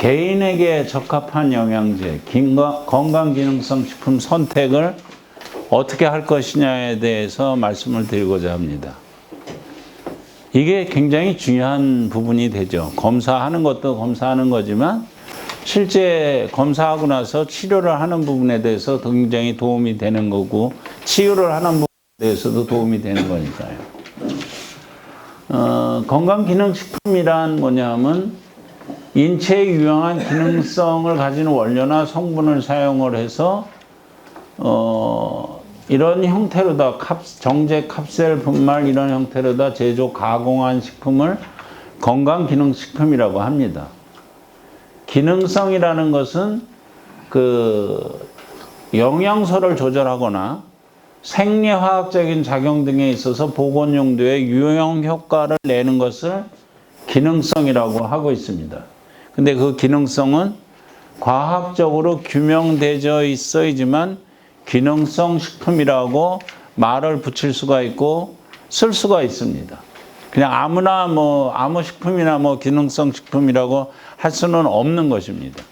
개인에게 적합한 영양제, 건강기능성 식품 선택을 어떻게 할 것이냐에 대해서 말씀을 드리고자 합니다. 이게 굉장히 중요한 부분이 되죠. 검사하는 것도 검사하는 거지만 실제 검사하고 나서 치료를 하는 부분에 대해서 굉장히 도움이 되는 거고 치유를 하는 부분에 대해서도 도움이 되는 거니까요. 건강기능식품이란 뭐냐면 인체에 유용한 기능성을 가진 원료나 성분을 사용을 해서 이런 형태로다 정제 캡슐 분말 이런 형태로다 제조 가공한 식품을 건강기능식품이라고 합니다. 기능성이라는 것은 그 영양소를 조절하거나 생리화학적인 작용 등에 있어서 보건 용도의 유용 효과를 내는 것을 기능성이라고 하고 있습니다. 근데 그 기능성은 과학적으로 규명되어 있어야지만 기능성 식품이라고 말을 붙일 수가 있고 쓸 수가 있습니다. 그냥 아무나 아무 식품이나 기능성 식품이라고 할 수는 없는 것입니다.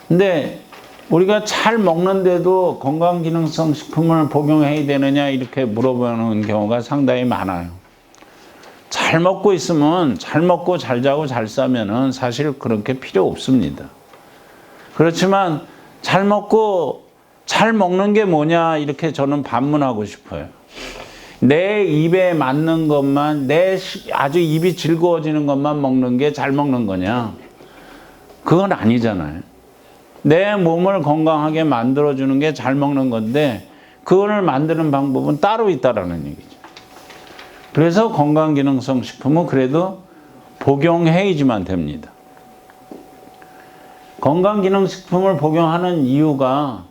근데 우리가 잘 먹는데도 건강기능성 식품을 복용해야 되느냐 이렇게 물어보는 경우가 상당히 많아요. 잘 먹고 있으면 잘 먹고 잘 자고 잘 싸면은 사실 그렇게 필요 없습니다. 그렇지만 잘 먹고 잘 먹는 게 뭐냐 이렇게 저는 반문하고 싶어요. 내 입에 맞는 것만 아주 입이 즐거워지는 것만 먹는 게 잘 먹는 거냐? 그건 아니잖아요. 내 몸을 건강하게 만들어주는 게 잘 먹는 건데 그걸 만드는 방법은 따로 있다라는 얘기죠. 그래서 건강기능성 식품은 그래도 복용해야지만 됩니다. 건강기능식품을 복용하는 이유가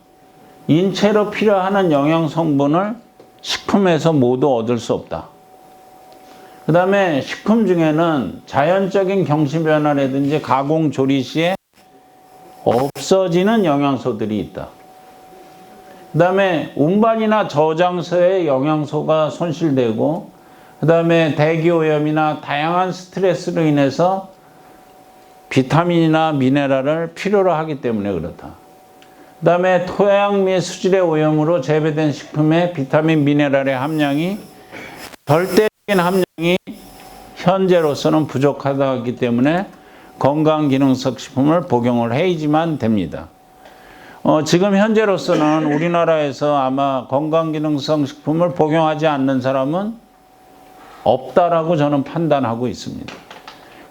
인체로 필요한 영양성분을 식품에서 모두 얻을 수 없다. 그 다음에 식품 중에는 자연적인 경시변화라든지 가공 조리 시에 없어지는 영양소들이 있다. 그 다음에 운반이나 저장소에 영양소가 손실되고 그 다음에 대기오염이나 다양한 스트레스로 인해서 비타민이나 미네랄을 필요로 하기 때문에 그렇다. 그 다음에 토양 및 수질의 오염으로 재배된 식품의 비타민 미네랄의 함량이 절대적인 함량이 현재로서는 부족하기 때문에 건강기능성 식품을 복용을 해야지만 됩니다. 지금 현재로서는 우리나라에서 아마 건강기능성 식품을 복용하지 않는 사람은 없다라고 저는 판단하고 있습니다.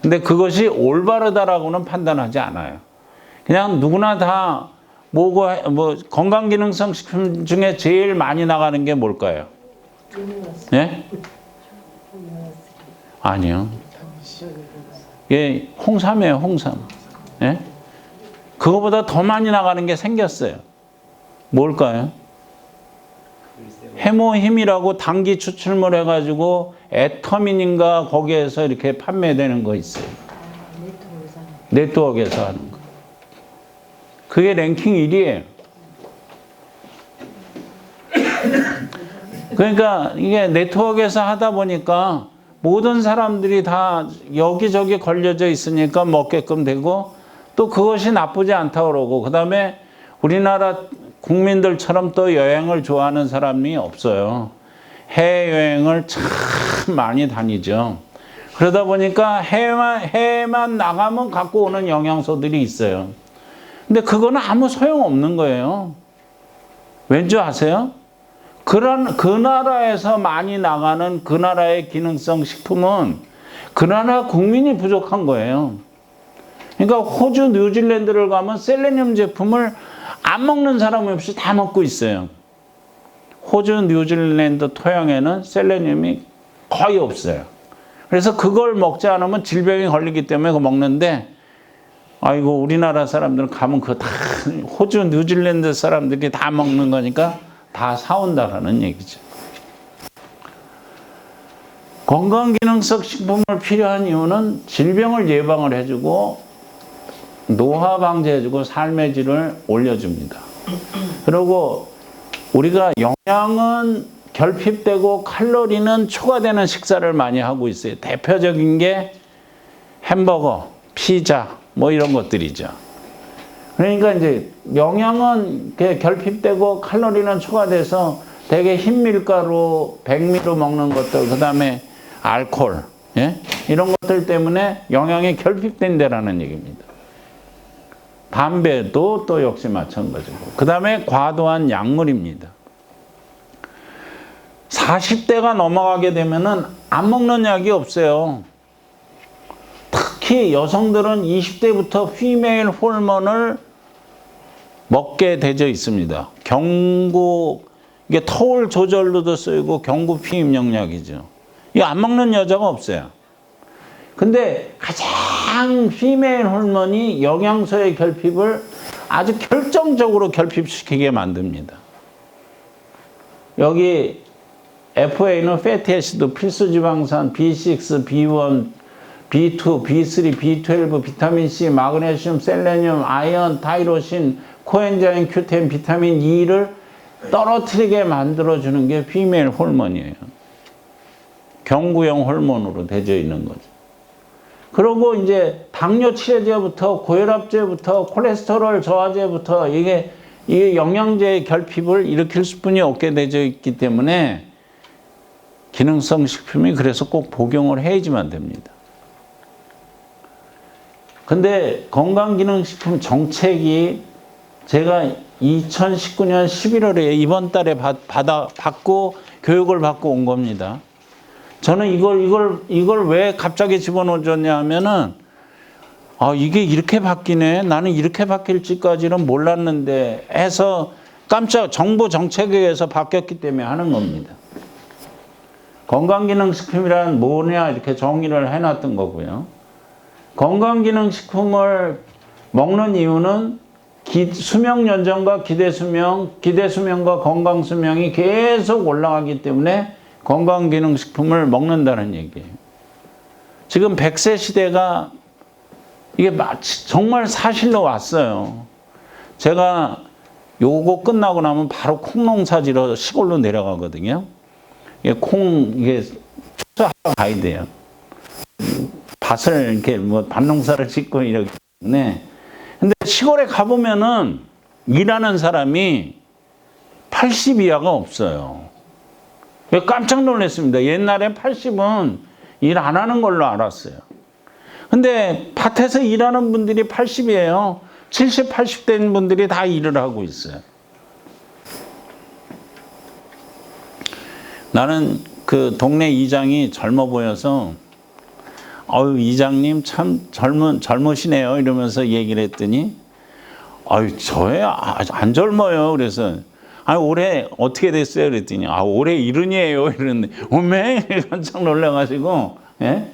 근데 그것이 올바르다라고는 판단하지 않아요. 그냥 누구나 다 건강기능성 식품 중에 제일 많이 나가는 게 뭘까요? 예? 아니요. 예, 홍삼이에요, 홍삼. 예? 그거보다 더 많이 나가는 게 생겼어요. 뭘까요? 해모힘이라고 당기 추출물 해가지고 애터민인가 거기에서 이렇게 판매되는 거 있어요. 네트워크에서 하는 거. 그게 랭킹 1위에요. 그러니까 이게 네트워크에서 하다 보니까 모든 사람들이 다 여기저기 걸려져 있으니까 먹게끔 되고 또 그것이 나쁘지 않다고 그러고 그 다음에 우리나라 국민들처럼 또 여행을 좋아하는 사람이 없어요. 해외여행을 참 많이 다니죠. 그러다 보니까 해외만 나가면 갖고 오는 영양소들이 있어요. 근데 그거는 아무 소용없는 거예요. 왠지 아세요? 그 나라에서 많이 나가는 그 나라의 기능성 식품은 그 나라 국민이 부족한 거예요. 그러니까 호주, 뉴질랜드를 가면 셀레늄 제품을 안 먹는 사람이 없이 다 먹고 있어요. 호주, 뉴질랜드 토양에는 셀레늄이 거의 없어요. 그래서 그걸 먹지 않으면 질병이 걸리기 때문에 그거 먹는데 아이고 우리나라 사람들은 가면 그거 다 호주, 뉴질랜드 사람들이 다 먹는 거니까 다 사온다라는 얘기죠. 건강기능성 식품을 필요한 이유는 질병을 예방을 해주고 노화 방지해주고 삶의 질을 올려줍니다. 그리고 우리가 영양은 결핍되고 칼로리는 초과되는 식사를 많이 하고 있어요. 대표적인 게 햄버거, 피자, 뭐 이런 것들이죠. 그러니까 이제 영양은 결핍되고 칼로리는 초과돼서 되게 흰 밀가루, 백미로 먹는 것들, 그 다음에 알코올, 예? 이런 것들 때문에 영양이 결핍된다라는 얘기입니다. 담배도 또 역시 마찬가지고. 그 다음에 과도한 약물입니다. 40대가 넘어가게 되면은 안 먹는 약이 없어요. 특히 여성들은 20대부터 피메일 호르몬을 먹게 되어 있습니다. 이게 터울 조절로도 쓰이고 경구 피임용약이죠. 이거 안 먹는 여자가 없어요. 근데 가장 피메일 호르몬이 영양소의 결핍을 아주 결정적으로 결핍시키게 만듭니다. 여기 FA는 패티애시드, 필수지방산, B6, B1, B2, B3, B12, 비타민C, 마그네슘, 셀레늄, 아연, 타이로신, 코엔자임, Q10, 비타민 E를 떨어뜨리게 만들어주는 게 피메일 호르몬이에요. 경구용 호르몬으로 되어 있는 거죠. 그리고 이제 당뇨 치료제부터 고혈압제부터 콜레스테롤 저하제부터 이게 영양제의 결핍을 일으킬 수뿐이 없게 되어 있기 때문에 기능성 식품이 그래서 꼭 복용을 해야지만 됩니다. 근데 건강기능식품 정책이 제가 2019년 11월에 이번 달에 받고 교육을 받고 온 겁니다. 저는 이걸 왜 갑자기 집어넣어줬냐 하면은, 이게 이렇게 바뀌네. 나는 이렇게 바뀔지까지는 몰랐는데 해서 깜짝 정부 정책에 의해서 바뀌었기 때문에 하는 겁니다. 건강기능식품이란 뭐냐 이렇게 정의를 해놨던 거고요. 건강기능식품을 먹는 이유는 수명 연장과 기대수명과 건강수명이 계속 올라가기 때문에 건강기능식품을 먹는다는 얘기예요. 지금 100세 시대가 이게 정말 사실로 왔어요. 제가 요거 끝나고 나면 바로 콩농사지러 시골로 내려가거든요. 이게 추수하러 가야 돼요. 밭을 이렇게 밭농사를 짓고 이러기 때문에. 근데 시골에 가보면은 일하는 사람이 80 이하가 없어요. 깜짝 놀랐습니다. 옛날에 80은 일 안 하는 걸로 알았어요. 근데 밭에서 일하는 분들이 80이에요. 70, 80 된 분들이 다 일을 하고 있어요. 나는 그 동네 이장이 젊어 보여서 이장님 참 젊으시네요 이러면서 얘기를 했더니 저야 안 젊어요. 그래서 올해 어떻게 됐어요? 그랬더니 올해 70이에요 이러는데 오메 깜짝 놀라가지고. 예?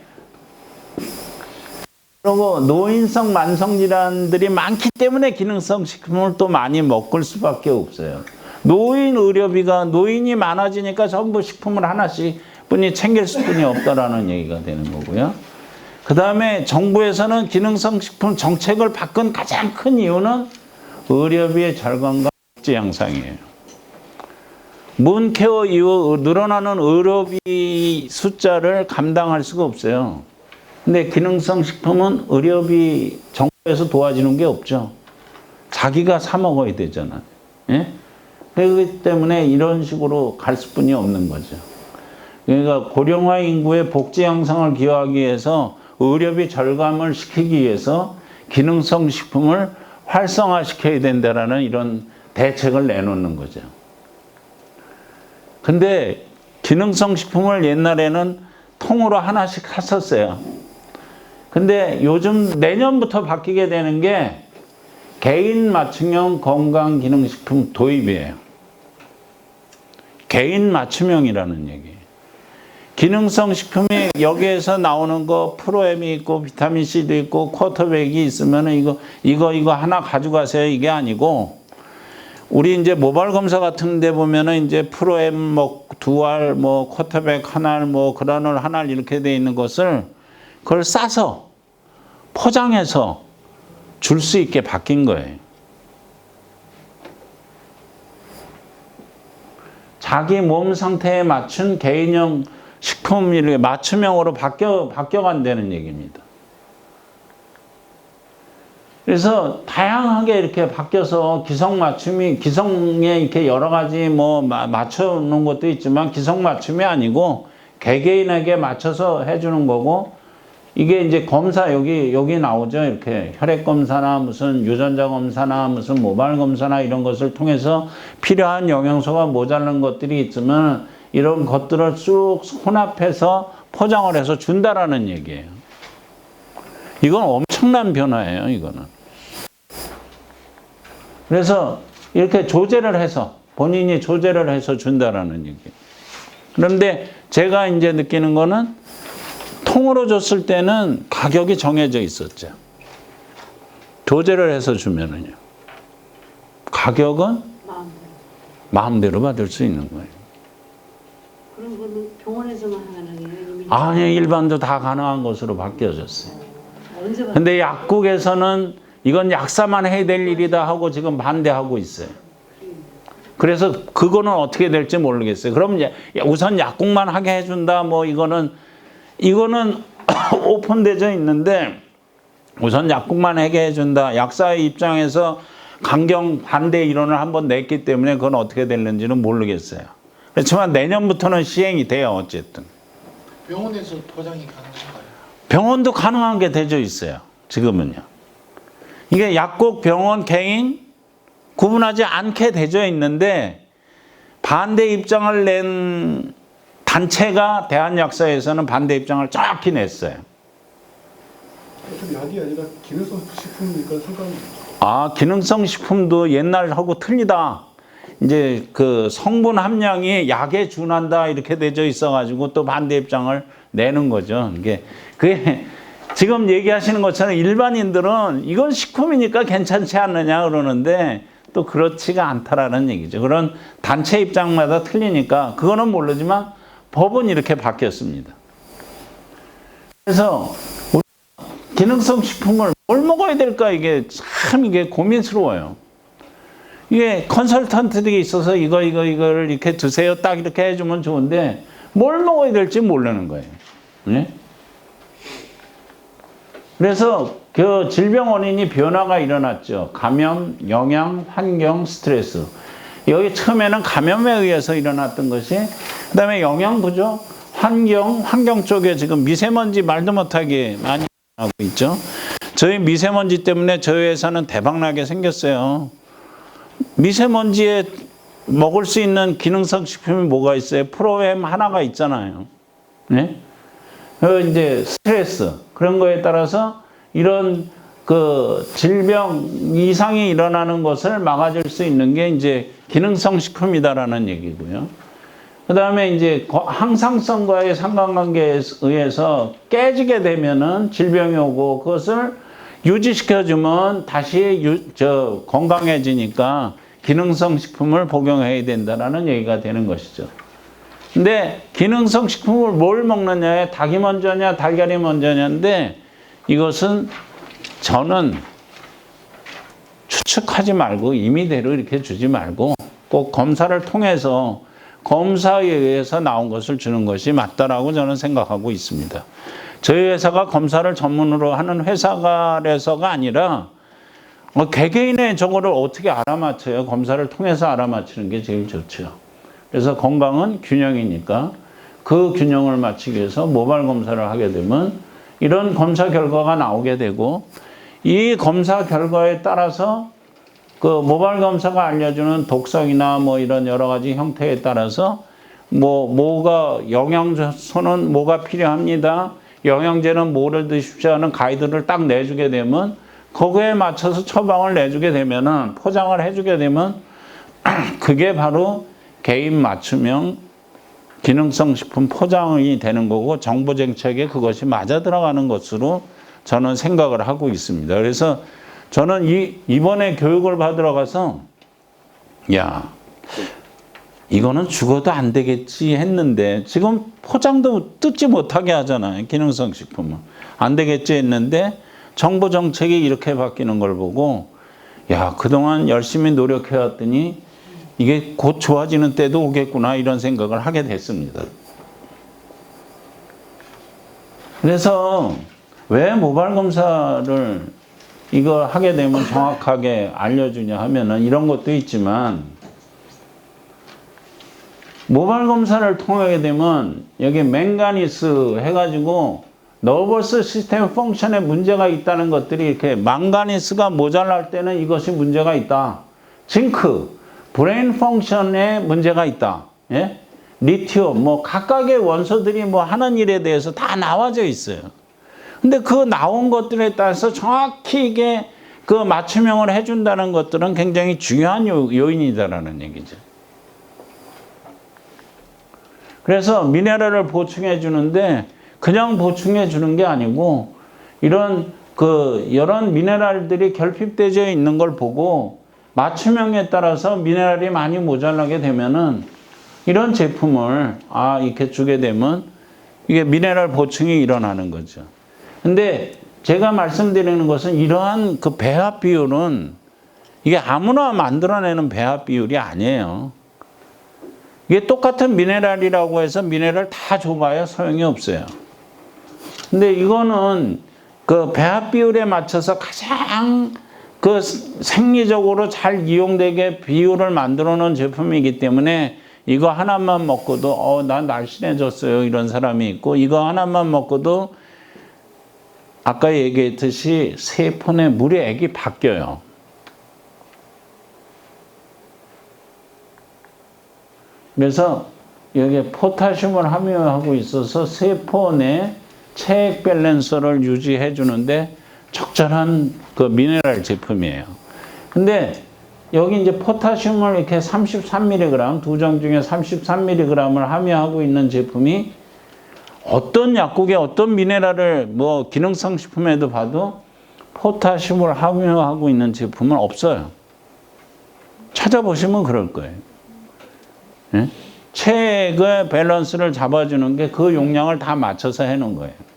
그리고 노인성 만성질환들이 많기 때문에 기능성 식품을 또 많이 먹을 수밖에 없어요. 노인 의료비가 노인이 많아지니까 전부 식품을 하나씩 뿐이 챙길 수뿐이 없다라는 얘기가 되는 거고요. 그 다음에 정부에서는 기능성 식품 정책을 바꾼 가장 큰 이유는 의료비의 절감과 복지 향상이에요. 문케어 이후 늘어나는 의료비 숫자를 감당할 수가 없어요. 근데 기능성 식품은 의료비 정부에서 도와주는 게 없죠. 자기가 사 먹어야 되잖아요. 예? 그렇기 때문에 이런 식으로 갈 수뿐이 없는 거죠. 그러니까 고령화 인구의 복지 향상을 기여하기 위해서 의료비 절감을 시키기 위해서 기능성 식품을 활성화시켜야 된다라는 이런 대책을 내놓는 거죠. 근데 기능성 식품을 옛날에는 통으로 하나씩 샀었어요. 근데 요즘 내년부터 바뀌게 되는 게 개인 맞춤형 건강기능식품 도입이에요. 개인 맞춤형이라는 얘기예요. 기능성 식품이 여기에서 나오는 거 프로엠이 있고 비타민C도 있고 쿼터백이 있으면 이거 하나 가져가세요 이게 아니고 우리 이제 모발 검사 같은 데 보면은 이제 프로엠 두 알 쿼터백 한 알 그라놀 한 알 이렇게 돼 있는 것을 그걸 싸서 포장해서 줄 수 있게 바뀐 거예요. 자기 몸 상태에 맞춘 개인형 식품이 맞춤형으로 바뀌어간다는 얘기입니다. 그래서 다양하게 이렇게 바뀌어서 기성에 이렇게 여러 가지 뭐 맞춰놓은 것도 있지만 기성 맞춤이 아니고 개개인에게 맞춰서 해주는 거고, 이게 이제 검사 여기 나오죠. 이렇게 혈액 검사나 무슨 유전자 검사나 무슨 모발 검사나 이런 것을 통해서 필요한 영양소가 모자란 것들이 있으면 이런 것들을 쭉 혼합해서 포장을 해서 준다라는 얘기예요. 이건 엄청난 변화예요, 이거는. 그래서 이렇게 조제를 해서 본인이 조제를 해서 준다라는 얘기예요. 그런데 제가 이제 느끼는 거는 통으로 줬을 때는 가격이 정해져 있었죠. 조제를 해서 주면은요. 가격은 마음대로 받을 수 있는 거예요. 그런 거는 병원에서만 하는 거예요? 아니, 일반도 다 가능한 것으로 바뀌어졌어요. 언제 근데 약국에서는 이건 약사만 해야 될 일이다 하고 지금 반대하고 있어요. 그래서 그거는 어떻게 될지 모르겠어요. 그럼 이제 우선 약국만 하게 해준다, 뭐 이거는 오픈되어 있는데 우선 약국만 하게 해준다. 약사의 입장에서 강경 반대 이론을 한번 냈기 때문에 그건 어떻게 될는지는 모르겠어요. 그렇지만 내년부터는 시행이 돼요, 어쨌든. 병원에서 포장이 가능한가요? 병원도 가능한 게 되어 있어요, 지금은요. 이게 약국, 병원, 개인 구분하지 않게 되어 있는데 반대 입장을 낸 단체가 대한약사에서는 반대 입장을 정확히 냈어요. 약이 아니라 기능성 식품이니까 상관이 기능성 식품도 옛날하고 틀리다. 이제 그 성분 함량이 약에 준한다 이렇게 되어 있어가지고 또 반대 입장을 내는 거죠. 그게 지금 얘기하시는 것처럼 일반인들은 이건 식품이니까 괜찮지 않느냐 그러는데 또 그렇지가 않다라는 얘기죠. 그런 단체 입장마다 틀리니까 그거는 모르지만 법은 이렇게 바뀌었습니다. 그래서 기능성 식품을 뭘 먹어야 될까 이게 고민스러워요. 이게 컨설턴트들이 있어서 이거를 이렇게 드세요 딱 이렇게 해주면 좋은데 뭘 먹어야 될지 모르는 거예요. 네? 그래서 그 질병 원인이 변화가 일어났죠. 감염, 영양, 환경, 스트레스. 여기 처음에는 감염에 의해서 일어났던 것이, 그 다음에 영양 구조, 환경 쪽에 지금 미세먼지 말도 못하게 많이 하고 있죠. 저희 미세먼지 때문에 저희 회사는 대박나게 생겼어요. 미세먼지에 먹을 수 있는 기능성 식품이 뭐가 있어요? 프로엠 하나가 있잖아요. 네? 이제 스트레스 그런 거에 따라서 이런 그 질병 이상이 일어나는 것을 막아줄 수 있는 게 이제 기능성 식품이다라는 얘기고요. 그 다음에 이제 항상성과의 상관관계에 의해서 깨지게 되면은 질병이 오고 그것을 유지시켜주면 다시 건강해지니까 기능성 식품을 복용해야 된다라는 얘기가 되는 것이죠. 근데 기능성 식품을 뭘 먹느냐에 닭이 먼저냐 달걀이 먼저냐인데 이것은 저는 추측하지 말고 임의대로 이렇게 주지 말고 꼭 검사를 통해서 검사에 의해서 나온 것을 주는 것이 맞다라고 저는 생각하고 있습니다. 저희 회사가 검사를 전문으로 하는 회사가라서가 아니라 개개인의 저거를 어떻게 알아맞혀요? 검사를 통해서 알아맞히는 게 제일 좋죠. 그래서 건강은 균형이니까 그 균형을 맞추기 위해서 모발 검사를 하게 되면 이런 검사 결과가 나오게 되고 이 검사 결과에 따라서 그 모발 검사가 알려주는 독성이나 뭐 이런 여러 가지 형태에 따라서 뭐가 영양소는 뭐가 필요합니다. 영양제는 뭐를 드십시오 하는 가이드를 딱 내주게 되면 거기에 맞춰서 처방을 내주게 되면은 포장을 해주게 되면 그게 바로 개인 맞춤형 기능성 식품 포장이 되는 거고 정부 정책에 그것이 맞아 들어가는 것으로 저는 생각을 하고 있습니다. 그래서 저는 이번에 교육을 받으러 가서 야 이거는 죽어도 안 되겠지 했는데 지금 포장도 뜯지 못하게 하잖아요. 기능성 식품은. 안 되겠지 했는데 정부 정책이 이렇게 바뀌는 걸 보고 야 그동안 열심히 노력해왔더니 이게 곧 좋아지는 때도 오겠구나 이런 생각을 하게 됐습니다. 그래서 왜 모발 검사를 이거 하게 되면 정확하게 알려주냐 하면은 이런 것도 있지만 모발 검사를 통하게 되면 여기 맹가니스 해가지고 너버스 시스템 펑션에 문제가 있다는 것들이 이렇게 망가니스가 모자랄 때는 이것이 문제가 있다. 징크, 브레인 펑션에 문제가 있다. 예? 리튬, 뭐 각각의 원소들이 뭐 하는 일에 대해서 다 나와져 있어요. 근데 그 나온 것들에 따라서 정확히 이게 그 맞춤형을 해준다는 것들은 굉장히 중요한 요인이다라는 얘기죠. 그래서 미네랄을 보충해 주는데 그냥 보충해 주는 게 아니고 이런 그 여러 미네랄들이 결핍되어 있는 걸 보고 맞춤형에 따라서 미네랄이 많이 모자라게 되면은 이런 제품을 이렇게 주게 되면 이게 미네랄 보충이 일어나는 거죠. 근데 제가 말씀드리는 것은 이러한 그 배합 비율은 이게 아무나 만들어내는 배합 비율이 아니에요. 이게 똑같은 미네랄이라고 해서 미네랄 다 줘봐야 소용이 없어요. 근데 이거는 그 배합 비율에 맞춰서 가장 그 생리적으로 잘 이용되게 비율을 만들어 놓은 제품이기 때문에 이거 하나만 먹고도 난 날씬해졌어요 이런 사람이 있고, 이거 하나만 먹고도 아까 얘기했듯이 세포 내 물의 액이 바뀌어요. 그래서 여기에 포타슘을 함유하고 있어서 세포 내 체액 밸런스를 유지해 주는데 적절한 그 미네랄 제품이에요. 근데 여기 이제 포타슘을 이렇게 33mg, 두 정 중에 33mg을 함유하고 있는 제품이 어떤 약국에 어떤 미네랄을 뭐 기능성 식품에도 봐도 포타슘을 함유하고 있는 제품은 없어요. 찾아보시면 그럴 거예요. 예? 체액의 밸런스를 잡아주는 게 그 용량을 다 맞춰서 해놓은 거예요.